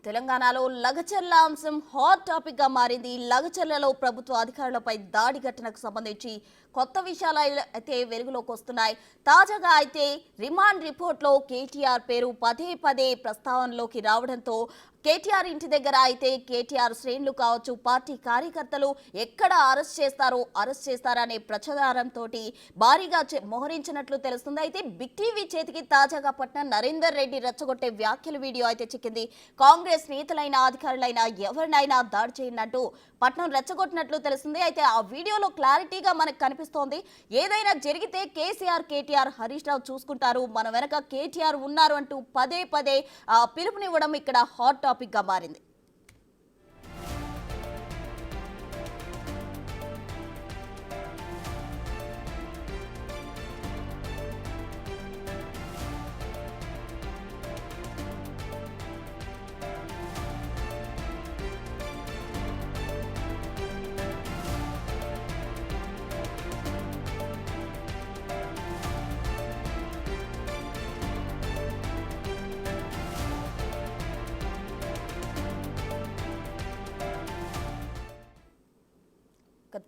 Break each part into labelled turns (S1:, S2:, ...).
S1: తెలంగాణలో లగచర్ల అంశం hot topic గా మారింది. లగచర్లలో ప్రభుత్వ అధికారులపై దాడి ఘటనకు సంబంధించి కొత్త విషయాలు అయితే వెలుగులోకి వస్తున్నాయి. తాజాగా అయితే రిమాండ్ రిపోర్ట్లో కేటీఆర్ పేరు పదే పదే ప్రస్తావనలోకి రావడంతో కేటీఆర్ ఇంటి దగ్గర అయితే కేటీఆర్ శ్రేణులు కావచ్చు, పార్టీ కార్యకర్తలు ఎక్కడ అరెస్ట్ చేస్తారనే ప్రచారంతో భారీగా మోహరించినట్లు తెలుస్తుంది. అయితే బిగ్ టీవీ చేతికి తాజాగా పట్టిన నరేందర్ రెడ్డి రెచ్చగొట్టే వ్యాఖ్యల వీడియో అయితే చిక్కింది. కాంగ్రెస్ నేతలైన అధికారులైనా ఎవరినైనా దాడి చేయనట్టు పట్నం రెచ్చగొట్టినట్లు తెలుస్తుంది. అయితే ఆ వీడియోలో క్లారిటీగా మనకు కనిపిస్తోంది. ఏదైనా జరిగితే కేటీఆర్ హరీష్ రావు చూసుకుంటారు, మన వెనక కేటీఆర్ ఉన్నారు అంటూ పదే పదే పిలుపునివ్వడం ఇక్కడ హాట్ టాపిక్ గా మారింది.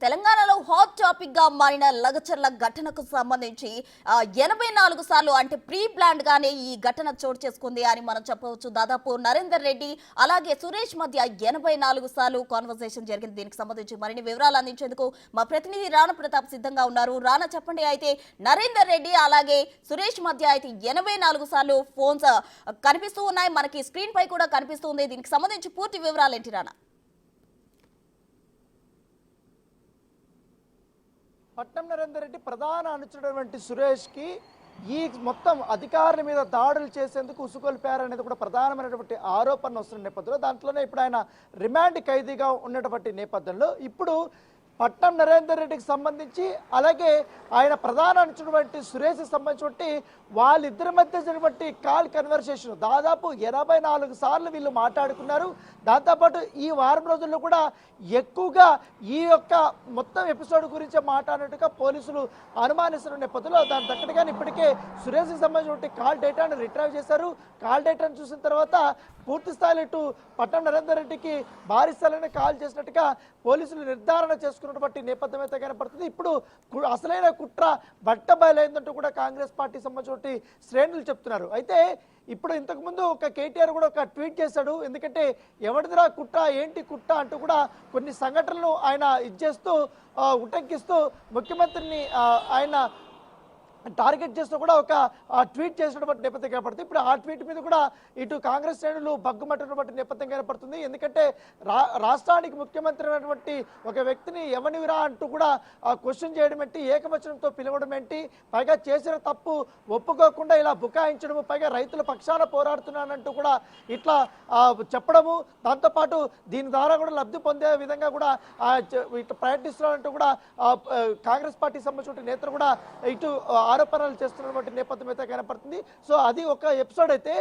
S1: తెలంగాణలో హాట్ టాపిక్ గా మారిన లగచర్ల ఘటనకు సంబంధించి 84 సార్లు అంటే ప్రీ ప్లాన్డ్ గానే ఈ ఘటన చోటు చేసుకుంది అని మనం చెప్పవచ్చు. దాదాపు నరేందర్ రెడ్డి అలాగే సురేష్ మధ్య 84 సార్లు కాన్వర్సేషన్ జరిగింది. దీనికి సంబంధించి మరిన్ని వివరాలు అందించేందుకు మా ప్రతినిధి రాణా ప్రతాప్ సిద్ధంగా ఉన్నారు. రాణా, చెప్పండి. అయితే నరేందర్ రెడ్డి అలాగే సురేష్ మధ్య అయితే 84 సార్లు ఫోన్స్ కనిపిస్తూ ఉన్నాయి, మనకి స్క్రీన్ పై కూడా కనిపిస్తుంది. దీనికి సంబంధించి పూర్తి వివరాలు ఏంటి రాణా?
S2: పట్నం నరేందర్ రెడ్డి ప్రధాన అనుచరుడైనటువంటి సురేష్కి ఈ మొత్తం అధికారుల మీద దాడులు చేసేందుకు ఉసుకొల్పారనేది కూడా ప్రధానమైనటువంటి ఆరోపణ వస్తున్న నేపథ్యంలో దాంట్లోనే ఇప్పుడు ఆయన రిమాండ్ ఖైదీగా ఉన్నటువంటి నేపథ్యంలో ఇప్పుడు పట్నం నరేందర్ రెడ్డికి సంబంధించి అలాగే ఆయన ప్రధాన అనుచున్నటువంటి సురేష్కి సంబంధించి వాళ్ళిద్దరి మధ్య జరిగినటువంటి కాల్ కన్వర్సేషన్ దాదాపు 84 సార్లు వీళ్ళు మాట్లాడుకున్నారు. దాంతోపాటు ఈ వారం రోజుల్లో కూడా ఎక్కువగా ఈ యొక్క మొత్తం ఎపిసోడ్ గురించి మాట్లాడినట్టుగా పోలీసులు అనుమానిస్తున్న నేపథ్యంలో దాని తగ్గట్టుగానే ఇప్పటికే సురేష్కి సంబంధించినటువంటి కాల్ డేటాను రిట్రైవ్ చేశారు. కాల్ డేటాను చూసిన తర్వాత పూర్తి స్థాయిలో ఇటు పట్నం నరేందర్ రెడ్డికి భారీ స్థాయిలో కాల్ చేసినట్టుగా పోలీసులు నిర్ధారణ చేసుకున్నటువంటి నేపథ్యం అయితే కనపడుతుంది. ఇప్పుడు అసలైన కుట్ర బట్టబయలైందంటూ కూడా కాంగ్రెస్ పార్టీ సంబంధించిన శ్రేణులు చెప్తున్నారు. అయితే ఇప్పుడు ఇంతకుముందు ఒక కేటీఆర్ కూడా ఒక ట్వీట్ చేశాడు. ఎందుకంటే ఎవరిదిరా కుట్ర, ఏంటి కుట్ర అంటూ కూడా కొన్ని సంఘటనలు ఆయన ఇచ్చేస్తూ ఉటంకిస్తూ ముఖ్యమంత్రిని ఆయన టార్గెట్ చేస్తూ కూడా ఒక ట్వీట్ చేసినటువంటి నేపథ్యం కనపడుతుంది. ఇప్పుడు ఆ ట్వీట్ మీద కూడా ఇటు కాంగ్రెస్ శ్రేణులు బగ్గుమట్టినటువంటి నేపథ్యం కనపడుతుంది. ఎందుకంటే రాష్ట్రానికి ముఖ్యమంత్రి అయినటువంటి ఒక వ్యక్తిని ఎవనివిరా అంటూ కూడా క్వశ్చన్ చేయడం ఏంటి, ఏకవచనంతో పిలవడం ఏంటి, పైగా చేసిన తప్పు ఒప్పుకోకుండా ఇలా బుకాయించడము, పైగా రైతుల పక్షాన పోరాడుతున్నానంటూ కూడా ఇట్లా చెప్పడము, దాంతోపాటు దీని ద్వారా కూడా లబ్ధి పొందే విధంగా కూడా ఇటు ప్రయత్నిస్తున్నారంటూ కూడా కాంగ్రెస్ పార్టీకి సంబంధించిన నేతలు కూడా ఇటు ఆరోపణలు చేస్తున్నటువంటి నేపథ్యం అయితే కనపడుతుంది. సో అది ఒక ఎపిసోడ్ అయితే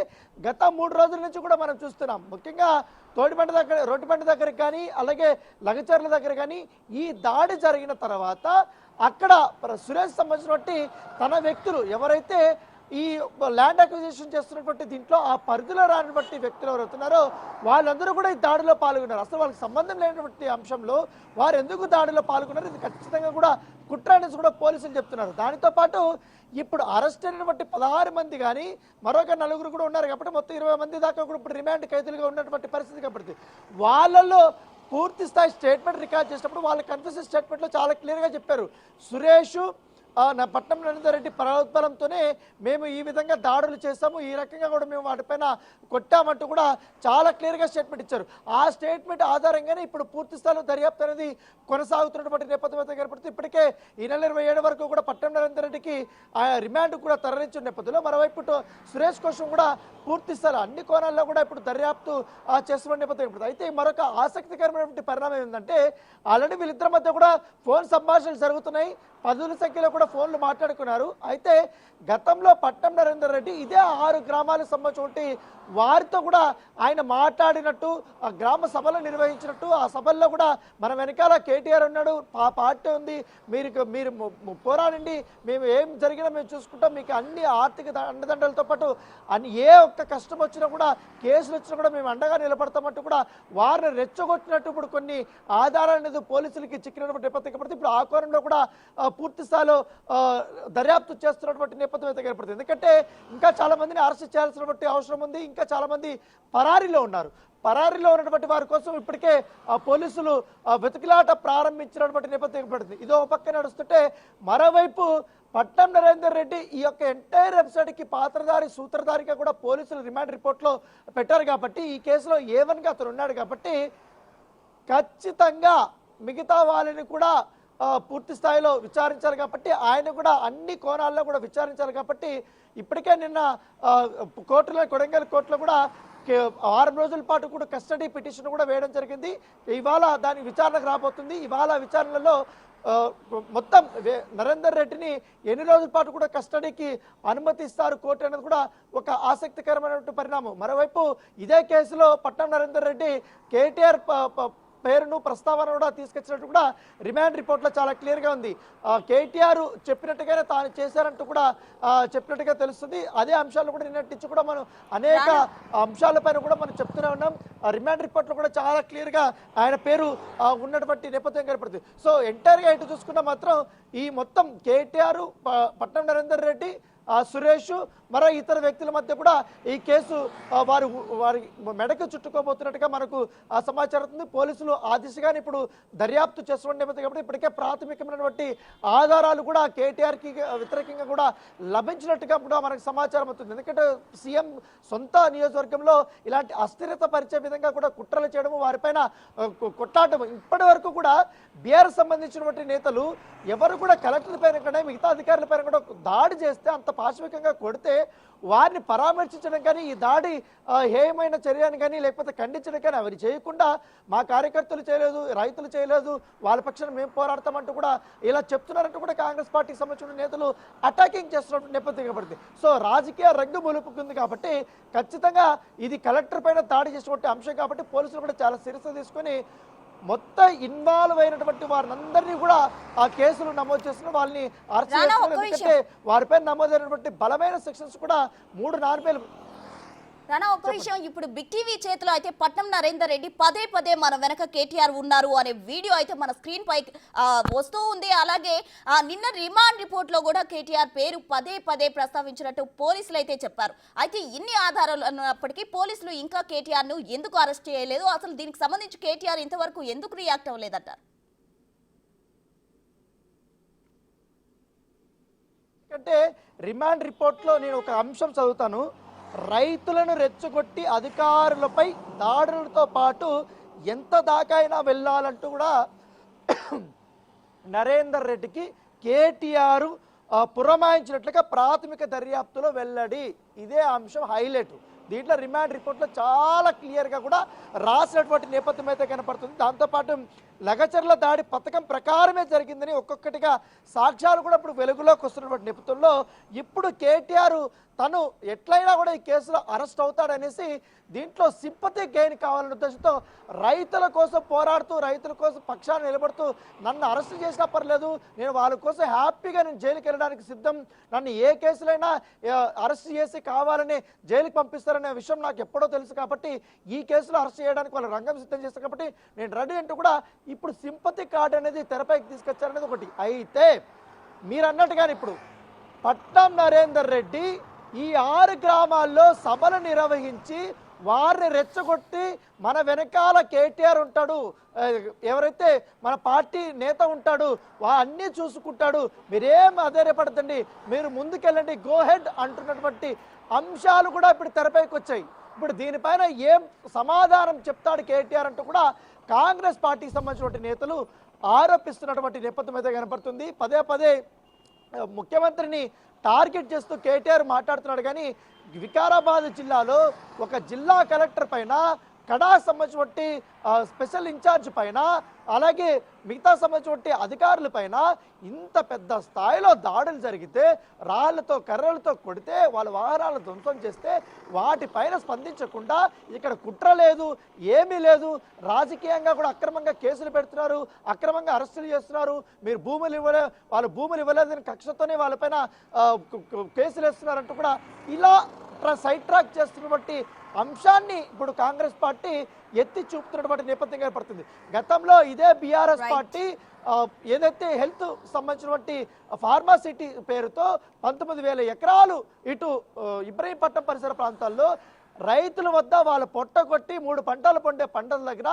S2: గత 3 రోజుల నుంచి కూడా మనం చూస్తున్నాం. ముఖ్యంగా రోడ్డుబండ దగ్గర కానీ అలాగే లగచర్ల దగ్గర కానీ ఈ దాడి జరిగిన తర్వాత అక్కడ సురేష్ సంబంధించినటువంటి తన వ్యక్తులు ఎవరైతే ఈ ల్యాండ్ అక్విజిషన్ చేస్తున్నటువంటి దీంట్లో ఆ పరిధిలో రానటువంటి వ్యక్తులు ఎవరవుతున్నారో వాళ్ళందరూ కూడా ఈ దాడిలో పాల్గొన్నారు. అసలు వాళ్ళకి సంబంధం లేనటువంటి అంశంలో వారు ఎందుకు దాడిలో పాల్గొన్నారు, ఇది ఖచ్చితంగా కూడా కుట్ర అనేసి కూడా పోలీసులు చెప్తున్నారు. దానితో పాటు ఇప్పుడు అరెస్ట్ అయినటువంటి 16 మంది కానీ మరొక 4 కూడా ఉన్నారు కాబట్టి మొత్తం 20 మంది దాకా కూడా ఇప్పుడు రిమాండ్ ఖైదీలుగా ఉన్నటువంటి పరిస్థితి కనపడుతుంది. వాళ్ళల్లో పూర్తి స్థాయి స్టేట్మెంట్ రికార్డ్ చేసినప్పుడు వాళ్ళ కన్ఫ్యూజన్ స్టేట్మెంట్లో చాలా క్లియర్గా చెప్పారు. సురేష్ పట్నం నరేందర్ రెడ్డి ప్రోద్బలంతోనే మేము ఈ విధంగా దాడులు చేస్తాము, ఈ రకంగా కూడా మేము వాటిపైన కొట్టామంటూ కూడా చాలా క్లియర్గా స్టేట్మెంట్ ఇచ్చారు. ఆ స్టేట్మెంట్ ఆధారంగానే ఇప్పుడు పూర్తి స్థాయిలో దర్యాప్తు అనేది కొనసాగుతున్నటువంటి నేపథ్యం అయితే కనపడుతుంది. ఇప్పటికే ఈ నెల 27 వరకు కూడా పట్నం నరేందర్ రెడ్డికి ఆ రిమాండ్ కూడా తరలించిన నేపథ్యంలో మరోవైపు సురేష్ కోసం కూడా పూర్తి స్థాయిలో అన్ని కోణాల్లో కూడా ఇప్పుడు దర్యాప్తు చేస్తున్న నేపథ్యం కనపడుతుంది. అయితే మరొక ఆసక్తికరమైనటువంటి పరిణామం ఏంటంటే ఆల్రెడీ వీళ్ళిద్దరి మధ్య కూడా ఫోన్ సంభాషణలు జరుగుతున్నాయి. పదుల సంఖ్యలో కూడా ఫోన్లు మాట్లాడుకున్నారు. అయితే గతంలో పట్నం నరేందర్ రెడ్డి ఇదే 6 గ్రామాలకు సంబంధించి వారితో కూడా ఆయన మాట్లాడినట్టు, ఆ గ్రామ సభలు నిర్వహించినట్టు, ఆ సభల్లో కూడా మన వెనకాల కేటీఆర్ ఉన్నాడు, పార్టీ ఉంది, మీరు పోరాడండి, మేము ఏం జరిగినా మేము చూసుకుంటాం, మీకు అన్ని ఆర్థిక అండదండలతో పాటు ఏ ఒక్క కష్టం వచ్చినా కూడా, కేసులు వచ్చినా కూడా మేము అండగా నిలబడతామంటూ కూడా వారిని రెచ్చగొట్టినట్టు ఇప్పుడు కొన్ని ఆధారాలు అనేది పోలీసులకి చిక్కినటువంటి నేపథ్యం కాబట్టి ఇప్పుడు ఆ కోణంలో కూడా పూర్తి స్థాయిలో దర్యాప్తు చేస్తున్నటువంటి నేపథ్యం అయితే ఏర్పడుతుంది. ఎందుకంటే ఇంకా చాలా మందిని అరెస్ట్ చేయాల్సినటువంటి అవసరం ఉంది, ఇంకా చాలా మంది పరారీలో ఉన్నారు. పరారీలో ఉన్నటువంటి వారి కోసం ఇప్పటికే పోలీసులు వెతుకులాట ప్రారంభించినటువంటి నేపథ్యం ఏర్పడుతుంది. ఇదో పక్క నడుస్తుంటే మరోవైపు పట్నం నరేందర్ రెడ్డి ఈ యొక్క ఎంటైర్ వెబ్సైట్కి పాత్రధారి సూత్రధారిగా కూడా పోలీసులు రిమాండ్ రిపోర్ట్లో పెట్టారు కాబట్టి, ఈ కేసులో A1గా అతను ఉన్నాడు కాబట్టి ఖచ్చితంగా మిగతా వాళ్ళని కూడా పూర్తి స్థాయిలో విచారించాలి కాబట్టి, ఆయన కూడా అన్ని కోణాల్లో కూడా విచారించాలి కాబట్టి ఇప్పటికే నిన్న కోర్టులో, కొడంగల్ కోర్టులో కూడా 6 రోజుల పాటు కూడా కస్టడీ పిటిషన్ కూడా వేయడం జరిగింది. ఇవాళ దాని విచారణకు రాబోతుంది. ఇవాళ విచారణలో మొత్తం నరేందర్ రెడ్డిని ఎన్ని రోజుల పాటు కూడా కస్టడీకి అనుమతిస్తారు కోర్టు అనేది కూడా ఒక ఆసక్తికరమైనటువంటి పరిణామం. మరోవైపు ఇదే కేసులో పట్నం నరేందర్ రెడ్డి కేటీఆర్ పేరును ప్రస్తావన కూడా తీసుకొచ్చినట్టు కూడా రిమాండ్ రిపోర్ట్లో చాలా క్లియర్గా ఉంది. కేటీఆర్ చెప్పినట్టుగానే తాను చేశారంటూ కూడా చెప్పినట్టుగా తెలుస్తుంది. అదే అంశాలు కూడా నిన్నటించి కూడా మనం అనేక అంశాలపైన కూడా మనం చెప్తూనే ఉన్నాం. రిమాండ్ రిపోర్ట్లో కూడా చాలా క్లియర్గా ఆయన పేరు ఉన్నటువంటి నేపథ్యం కనపడుతుంది. సో ఎంటైర్గా ఇటు చూసుకున్నా మాత్రం ఈ మొత్తం కేటీఆర్, పట్నం నరేందర్ రెడ్డి, సురేష్, మరో ఇతర వ్యక్తుల మధ్య కూడా ఈ కేసు వారి మెడకు చుట్టుకోబోతున్నట్టుగా మనకు సమాచారం ఉంది. పోలీసులు ఆ దిశగానే ఇప్పుడు దర్యాప్తు చేస్తున్న కాబట్టి ఇప్పటికే ప్రాథమికమైనటువంటి ఆధారాలు కూడా కేటీఆర్కి వ్యతిరేకంగా కూడా లభించినట్టుగా కూడా మనకు సమాచారం అవుతుంది. ఎందుకంటే సీఎం సొంత నియోజకవర్గంలో ఇలాంటి అస్థిరత పరిచే విధంగా కూడా కుట్రలు చేయడము, వారిపైన కొట్లాడటం, ఇప్పటి వరకు కూడా బీఆర్ సంబంధించినటువంటి నేతలు ఎవరు కూడా కలెక్టర్ పైన కానీ మిగతా అధికారుల పైన కూడా దాడి చేస్తే, అంత పాశవికంగా కొడితే వారిని పరామర్శించడం కానీ, ఈ దాడి హేయమైన చర్యని కానీ లేకపోతే ఖండించడం కానీ అవి చేయకుండా మా కార్యకర్తలు చేయలేదు, రైతులు చేయలేదు, వాళ్ళ పక్షాన మేము పోరాడతామంటూ కూడా ఇలా చెప్తున్నారంటూ కూడా కాంగ్రెస్ పార్టీకి సంబంధించిన నేతలు అటాకింగ్ చేస్తున్నటువంటి నేపథ్యం కనబడుతుంది. సో రాజకీయ రంగు మొలుపుకుంది కాబట్టి ఖచ్చితంగా ఇది కలెక్టర్ పైన దాడి చేసినటువంటి అంశం కాబట్టి పోలీసులు కూడా చాలా సీరియస్గా తీసుకొని మొత్తం ఇన్వాల్వ్ అయినటువంటి వారిని కూడా ఆ కేసులు నమోదు చేస్తున్న వాళ్ళని అరెస్ట్ చేస్తున్నారు. ఎందుకంటే వారిపై నమోదైనటువంటి బలమైన సెక్షన్స్ కూడా 3 4
S1: రానా, ఒక విషయం, ఇప్పుడు బిగ్ టీవీ చేతిలో అయితే పట్నం నరేందర్ రెడ్డి పదే మన వెనక కేటీఆర్ ఉన్నారు అనే వీడియో అయితే మన స్క్రీన్ పై వస్తూ ఉంది. అలాగే నిన్న రిమాండ్ రిపోర్ట్ లో కూడా కేటీఆర్ పేరు పదే ప్రస్తావించినట్టు పోలీసులు అయితే చెప్పారు. అయితే ఇన్ని ఆధారాలు ఉన్నప్పటికీ పోలీసులు ఇంకా కేటీఆర్ ను ఎందుకు అరెస్ట్ చేయలేదు? అసలు దీనికి సంబంధించి కేటీఆర్ ఇంతవరకు ఎందుకు రియాక్ట్ అవ్వలేదంటారు?
S2: ఎందుకంటే రిమాండ్ రిపోర్ట్ లో నేను ఒక అంశం చదువుతాను. రైతులను రెచ్చగొట్టి అధికారులపై దాడులతో పాటు ఎంత దాకా అయినా వెళ్ళాలంటూ కూడా నరేందర్ రెడ్డికి కేటీఆర్ పురమాయించినట్లుగా ప్రాథమిక దర్యాప్తులో వెల్లడి. ఇదే అంశం హైలైట్. దీంట్లో రిమాండ్ రిపోర్ట్లో చాలా క్లియర్గా కూడా రాసినటువంటి నేపథ్యం అయితే కనపడుతుంది. దాంతోపాటు లగచర్ల దాడి పథకం ప్రకారమే జరిగిందని ఒక్కొక్కటిగా సాక్ష్యాలు కూడా ఇప్పుడు వెలుగులోకి వస్తున్నటువంటి నేపథ్యంలో ఇప్పుడు కేటీఆర్ తను ఎట్లయినా కూడా ఈ కేసులో అరెస్ట్ అవుతాడనేసి దీంట్లో సింపతి గెయిన్ కావాలనే ఉద్దేశంతో రైతుల కోసం పోరాడుతూ, రైతుల కోసం పక్షాన్ని నిలబడుతూ, నన్ను అరెస్ట్ చేసినా పర్లేదు, నేను వాళ్ళ కోసం హ్యాపీగా నేను జైలుకి వెళ్ళడానికి సిద్ధం, నన్ను ఏ కేసులైనా అరెస్ట్ చేసి కావాలని జైలుకి పంపిస్తారనే విషయం నాకు ఎప్పుడో తెలుసు కాబట్టి ఈ కేసులో అరెస్ట్ చేయడానికి వాళ్ళు రంగం సిద్ధం చేస్తారు కాబట్టి నేను రెడీ అంటూ కూడా ఇప్పుడు సింపతి కార్డు అనేది తెరపైకి తీసుకొచ్చారనేది ఒకటి. అయితే మీరు అన్నట్టుగానే ఇప్పుడు పట్నం నరేందర్ రెడ్డి ఈ 6 గ్రామాల్లో సభలు నిర్వహించి వారిని రెచ్చగొట్టి మన వెనకాల కేటీఆర్ ఉంటాడు, ఎవరైతే మన పార్టీ నేత ఉంటాడు అన్నీ చూసుకుంటాడు, మీరేం అధైర్యపడతండి, మీరు ముందుకెళ్ళండి, గో హెడ్ అంటున్నటువంటి అంశాలు కూడా ఇప్పుడు తెరపైకి వచ్చాయి. ఇప్పుడు దీనిపైన ఏం సమాధానం చెప్తాడు కేటీఆర్ అంటూ కూడా కాంగ్రెస్ పార్టీకి సంబంధించినటువంటి నేతలు ఆరోపిస్తున్నటువంటి నేపథ్యం అయితే కనపడుతుంది. పదే ముఖ్యమంత్రిని టార్గెట్ చేస్తూ కేటీఆర్ మాట్లాడుతున్నాడు. కానీ వికారాబాద్ జిల్లాలో ఒక జిల్లా కలెక్టర్ పైన కడా సంబంధించినటువంటి స్పెషల్ ఇన్ఛార్జ్ పైన అలాగే మిగతా సంబంధించినటువంటి అధికారుల పైన ఇంత పెద్ద స్థాయిలో దాడులు జరిగితే రాళ్లతో కర్రలతో కొడితే వాళ్ళ వాహనాలను ధ్వంసం చేస్తే వాటిపైన స్పందించకుండా ఇక్కడ కుట్ర లేదు, ఏమీ లేదు, రాజకీయంగా కూడా అక్రమంగా కేసులు పెడుతున్నారు, అక్రమంగా అరెస్టులు చేస్తున్నారు, మీరు వాళ్ళు భూములు ఇవ్వలేదని కక్షతోనే వాళ్ళపైన కేసులు వేస్తున్నారంటూ కూడా ఇలా సైడ్ ట్రాక్ చేస్తున్నటువంటి అంశాన్ని ఇప్పుడు కాంగ్రెస్ పార్టీ ఎత్తి చూపుతున్నటువంటి నేపథ్యం ఏర్పడుతుంది. గతంలో ఇదే బీఆర్ఎస్ పార్టీ ఏదైతే హెల్త్ సంబంధించినటువంటి ఫార్మాసిటీ పేరుతో 19,000 ఎకరాలు ఇటు ఇబ్రహీంపట్నం పరిసర ప్రాంతాల్లో రైతుల వద్ద వాళ్ళ పొట్ట కొట్టి 3 పంటలు పండే పంటల దగ్గర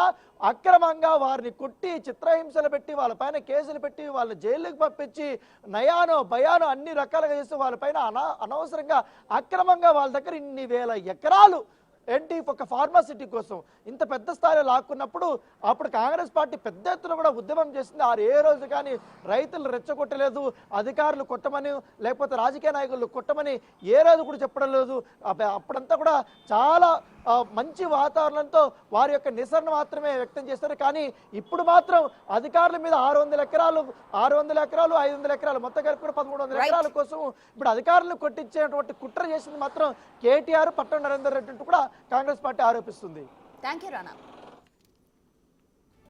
S2: అక్రమంగా వారిని కొట్టి చిత్రహింసలు పెట్టి వాళ్ళపైన కేసులు పెట్టి వాళ్ళ జైలుకి పంపించి నయానో భయానో అన్ని రకాలుగా చేసి వాళ్ళపైన అనవసరంగా అక్రమంగా వాళ్ళ దగ్గర ఇన్ని వేల ఎకరాలు ఏంటి ఒక ఫార్మాసిటీ కోసం ఇంత పెద్ద స్థాయిలో లాక్కున్నప్పుడు అప్పుడు కాంగ్రెస్ పార్టీ పెద్ద ఎత్తున కూడా ఉద్యమం చేసింది. ఏ రోజు కానీ రైతులు రెచ్చగొట్టలేదు, అధికారులు కొట్టమని లేకపోతే రాజకీయ నాయకులు కొట్టమని ఏ రోజు కూడా చెప్పడం లేదు. అప్పుడంతా కూడా చాలా మంచి వాతావరణంతో వారి యొక్క నిరసన మాత్రమే వ్యక్తం చేస్తారు. కానీ ఇప్పుడు మాత్రం అధికారుల మీద 600 ఎకరాలు 500 ఎకరాలు మొత్తం కలిపి కూడా 1300 ఎకరాల కోసం ఇప్పుడు అధికారులను కొట్టించేటువంటి కుట్ర చేసింది మాత్రం కేటీఆర్, పట్టణ నరేందర్ రెడ్డి కూడా కాంగ్రెస్ పార్టీ ఆరోపిస్తుంది.
S1: Thank you Rana.